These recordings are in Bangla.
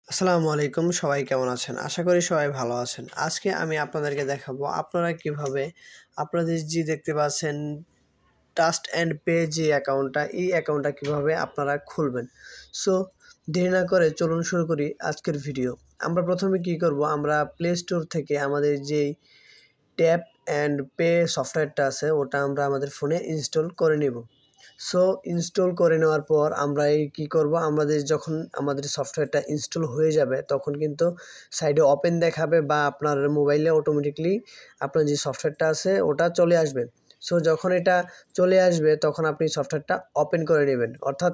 আসসালামু আলাইকুম, সবাই কেমন আছেন? আশা করি সবাই ভালো আছেন। আজকে আমি আপনাদেরকে দেখাবো আপনারা কিভাবে আপনাদের যে দেখতে পাচ্ছেন ট্রাস্ট অ্যান্ড পে যে অ্যাকাউন্টটা, এই অ্যাকাউন্টটা কিভাবে আপনারা খুলবেন। সো দেরি না করে চলুন শুরু করি আজকের ভিডিও। আমরা প্রথমে কি করব, আমরা প্লে স্টোর থেকে আমাদের যেই ট্যাপ অ্যান্ড পে সফটওয়্যারটা আছে ওটা আমরা আমাদের ফোনে ইনস্টল করে নেব। সো ইনস্টল করে নেওয়ার পর আমরা কী করব, যখন আমাদের সফটওয়্যারটা ইনস্টল হয়ে যাবে তখন কিন্তু সাইডে ওপেন দেখাবে বা আপনার মোবাইলে অটোমেটিকলি আপনার যে সফটওয়্যারটা আছে ওটা চলে আসবে। সো যখন এটা চলে আসবে তখন আপনি সফটওয়্যারটা ওপেন করে নেবেন, অর্থাৎ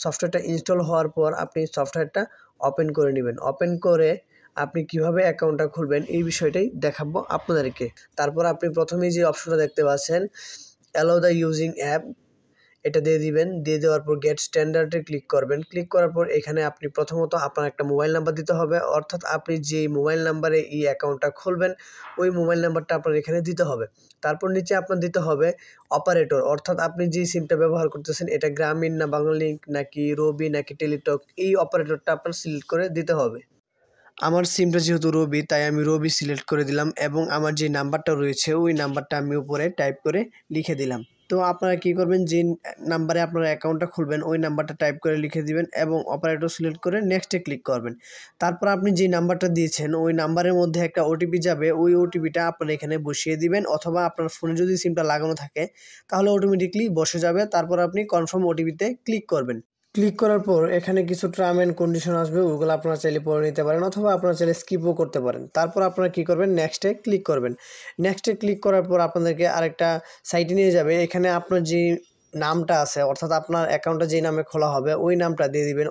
সফটওয়্যারটা ইনস্টল হওয়ার পর আপনি সফটওয়্যারটা ওপেন করে নেবেন। ওপেন করে আপনি কিভাবে অ্যাকাউন্টটা খুলবেন এই বিষয়টাই দেখাবো আপনাদেরকে। তারপর আপনি প্রথমেই যে অপশনটা দেখতে পাচ্ছেন অ্যালাউ দ্য ইউজিং অ্যাপ, এটা দিয়ে দিবেন। দিয়ে দেওয়ার পর গেট স্ট্যান্ডার্ডে ক্লিক করবেন। ক্লিক করার পর এখানে আপনি প্রথমত আপনার একটা মোবাইল নাম্বার দিতে হবে, অর্থাৎ আপনি যে মোবাইল নাম্বারে এই অ্যাকাউন্টটা খুলবেন ওই মোবাইল নাম্বারটা আপনার এখানে দিতে হবে। তারপর নিচে আপনার দিতে হবে অপারেটর, অর্থাৎ আপনি যে সিমটা ব্যবহার করতেছেন এটা গ্রামীণ না বাংলালিংক নাকি রবি নাকি টেলিটক, এই অপারেটরটা আপনার সিলেক্ট করে দিতে হবে। আমার সিমটা যেহেতু রবি তাই আমি রবি সিলেক্ট করে দিলাম এবং আমার যে নাম্বারটা রয়েছে ওই নাম্বারটা আমি উপরে টাইপ করে লিখে দিলাম। তো আপনারা কি করবেন, যে নাম্বারে আপনারা অ্যাকাউন্টটা খুলবেন ওই নাম্বারটা টাইপ করে লিখে দিবেন এবং অপারেটর সিলেক্ট করে নেক্সটে ক্লিক করবেন। তারপর আপনি যে নাম্বারটা দিয়েছেন ওই নাম্বারের মধ্যে একটা ওটিপি যাবে, ওই ওটিপিটা আপনারা এখানে বসিয়ে দিবেন, অথবা আপনার ফোনে যদি সিমটা লাগানো থাকে তাহলে অটোমেটিকলি বসে যাবে। তারপর আপনি কনফার্ম ওটিপিতে ক্লিক করবেন। ক্লিক করার পর এখানে কিছু টার্ম অ্যান্ড কন্ডিশন আসবে, ওগুলো আপনারা চাইলে পড়ে নিতে পারেন অথবা আপনারা চাইলে স্কিপও করতে পারেন। তারপর আপনারা কী করবেন, নেক্সটে ক্লিক করবেন। নেক্সটে ক্লিক করার পর আপনাদেরকে আরেকটা সাইটে নিয়ে যাবে। এখানে আপনার যে নামটা আছে, অর্থাৎ আপনার অ্যাকাউন্টটা যে নামে খোলা হবে ওই নামটা দিয়ে দিবেন।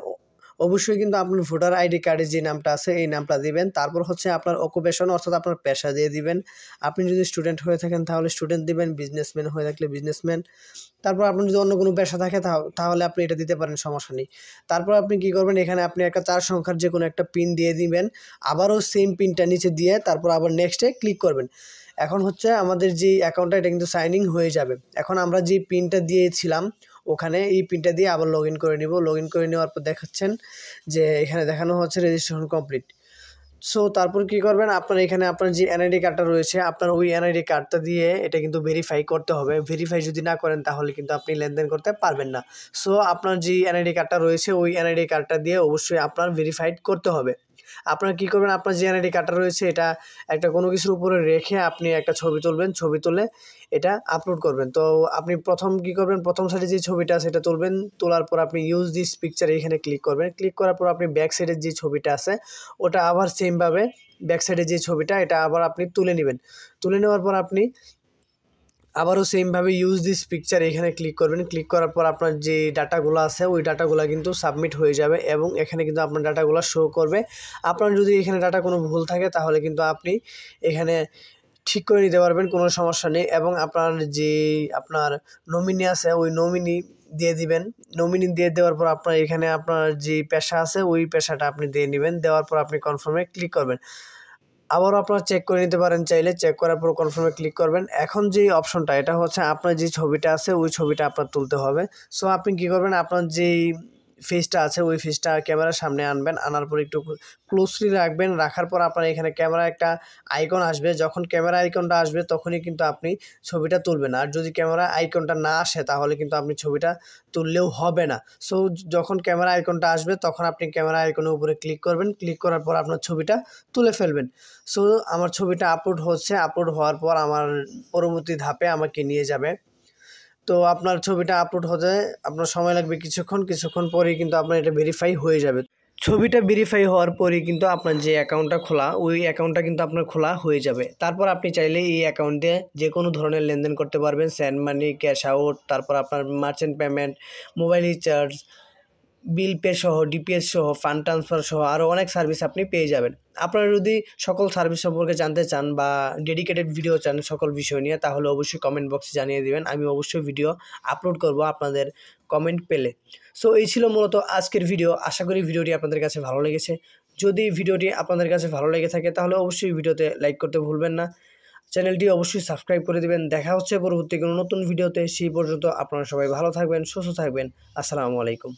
অবশ্যই কিন্তু আপনার ভোটার আইডি কার্ডে যে নামটা আছে এই নামটা দিবেন। তারপর হচ্ছে আপনার অকুপেশন, অর্থাৎ আপনার পেশা দিয়ে দিবেন। আপনি যদি স্টুডেন্ট হয়ে থাকেন তাহলে স্টুডেন্ট দিবেন, বিজনেসম্যান হয়ে থাকলে বিজনেসম্যান। তারপর আপনার যদি অন্য কোনো পেশা থাকে তাহলে আপনি এটা দিতে পারেন, সমস্যা নেই। তারপর আপনি কী করবেন, এখানে আপনি একটা 4 সংখ্যার যে কোনো একটা পিন দিয়ে দিবেন, আবারও সেম পিনটা নিচে দিয়ে তারপর আবার নেক্সটে ক্লিক করবেন। এখন হচ্ছে আমাদের যে অ্যাকাউন্টটা এটা কিন্তু সাইন ইন হয়ে যাবে। এখন আমরা যে পিনটা দিয়েছিলাম ওখানে এই পিনটা দিয়ে আবার লগ ইন করে নিব। লগ ইন করে নেওয়ার পর দেখাচ্ছেন যে এখানে দেখানো হচ্ছে রেজিস্ট্রেশন কমপ্লিট। সো তারপর কী করবেন, আপনার এখানে আপনার যে এনআইডি কার্ডটা রয়েছে আপনার ওই এনআইডি কার্ডটা দিয়ে এটা কিন্তু ভেরিফাই করতে হবে। ভেরিফাই যদি না করেন তাহলে কিন্তু আপনি লেনদেন করতে পারবেন না। সো আপনার যে এনআইডি কার্ডটা রয়েছে ওই এনআইডি কার্ডটা দিয়ে অবশ্যই আপনার ভেরিফাইড করতে হবে। আপনারা কী করবেন, আপনার যে এনআইডি কার্ডটা রয়েছে এটা একটা কোনো কিছুর উপরে রেখে আপনি একটা ছবি তুলবেন, ছবি তুলে এটা আপলোড করবেন। তো আপনি প্রথম কী করবেন, প্রথম সাইডে যে ছবিটা আছে এটা তুলবেন। তোলার পর আপনি ইউজ দিস পিকচার এখানে ক্লিক করবেন। ক্লিক করার পর আপনি ব্যাক সাইডের যে ছবিটা আছে ওটা আবার সেমভাবে ব্যাক সাইডে যে ছবিটা এটা আবার আপনি তুলে নেবেন। তুলে নেওয়ার পর আপনি আবারও সেমভাবে ইউজ দিস পিকচার এখানে ক্লিক করবেন। ক্লিক করার পর আপনার যে ডাটাগুলো আছে ওই ডাটাগুলো কিন্তু সাবমিট হয়ে যাবে এবং এখানে কিন্তু আপনার ডাটাগুলো শো করবে। আপনার যদি এখানে ডাটা কোনো ভুল থাকে তাহলে কিন্তু আপনি এখানে ঠিক করে নিতে পারবেন, কোনো সমস্যা নেই। এবং আপনার নমিনি আছে ওই নমিনি দিয়ে দিবেন। নমিনি দিয়ে দেওয়ার পর আপনার এখানে আপনার যে পেশা আছে ওই পেশাটা আপনি দিয়ে নেবেন। দেওয়ার পর আপনি কনফার্মে ক্লিক করবেন। আবারও আপনারা চেক করে নিতে পারেন চাইলে, চেক করার পর কনফার্মে ক্লিক করবেন। এখন যে অপশনটা এটা হচ্ছে আপনার যে ছবিটা আছে ওই ছবিটা আপনার তুলতে হবে। সো আপনি কী করবেন, আপনার যেই ফেসটা আছে ওই ফেসটা ক্যামেরার সামনে আনবেন, আনার পর একটু ক্লোজলি রাখবেন। রাখার পর আপনার এখানে ক্যামেরা একটা আইকন আসবে, যখন ক্যামেরা আইকনটা আসবে তখনই কিন্তু আপনি ছবিটা তুলবেন। আর যদি ক্যামেরা আইকনটা না আসে তাহলে কিন্তু আপনি ছবিটা তুললেও হবে না। সো যখন ক্যামেরা আইকনটা আসবে তখন আপনি ক্যামেরা আইকনের উপরে ক্লিক করবেন। ক্লিক করার পর আপনার ছবিটা তুলে ফেলবেন। সো আমার ছবিটা আপলোড হচ্ছে, আপলোড হওয়ার পর আমার পরবর্তী ধাপে আমাকে নিয়ে যাবে। তো আপনার ছবিটা আপলোড হতে আপনার সময় লাগবে কিছুক্ষণ পরেই কিন্তু আপনার এটা ভেরিফাই হয়ে যাবে। ছবিটা ভেরিফাই হওয়ার পরেই কিন্তু আপনার যে অ্যাকাউন্টটা খোলা ওই অ্যাকাউন্টটা কিন্তু আপনার খোলা হয়ে যাবে। তারপর আপনি চাইলে এই অ্যাকাউন্টে যে কোনো ধরনের লেনদেন করতে পারবেন, সেন্ড মানি, ক্যাশ আউট, তারপর আপনার merchant payment, mobile recharge, bill pay সহ, ডিপিএস সহ, ফান্ড ট্রান্সফার সহ আরও অনেক সার্ভিস আপনি পেয়ে যাবেন। আপনারা যদি সকল সার্ভিস সম্পর্কে জানতে চান বা ডেডিকেটেড ভিডিও চান সকল বিষয় নিয়ে তাহলে অবশ্যই কমেন্ট বক্সে জানিয়ে দিবেন। আমি অবশ্যই ভিডিও আপলোড করব আপনাদের কমেন্ট পেলে। সো এই ছিল মূলত আজকের ভিডিও। আশা করি ভিডিওটি আপনাদের কাছে ভালো লেগেছে। যদি ভিডিওটি আপনাদের কাছে ভালো লেগে থাকে তাহলে অবশ্যই ভিডিওতে লাইক করতে ভুলবেন না। চ্যানেলটি অবশ্যই সাবস্ক্রাইব করে দিবেন। দেখা হচ্ছে পরবর্তী কোনো নতুন ভিডিওতে। সেই পর্যন্ত আপনারা সবাই ভালো থাকবেন, সুস্থ থাকবেন। আসসালামু আলাইকুম।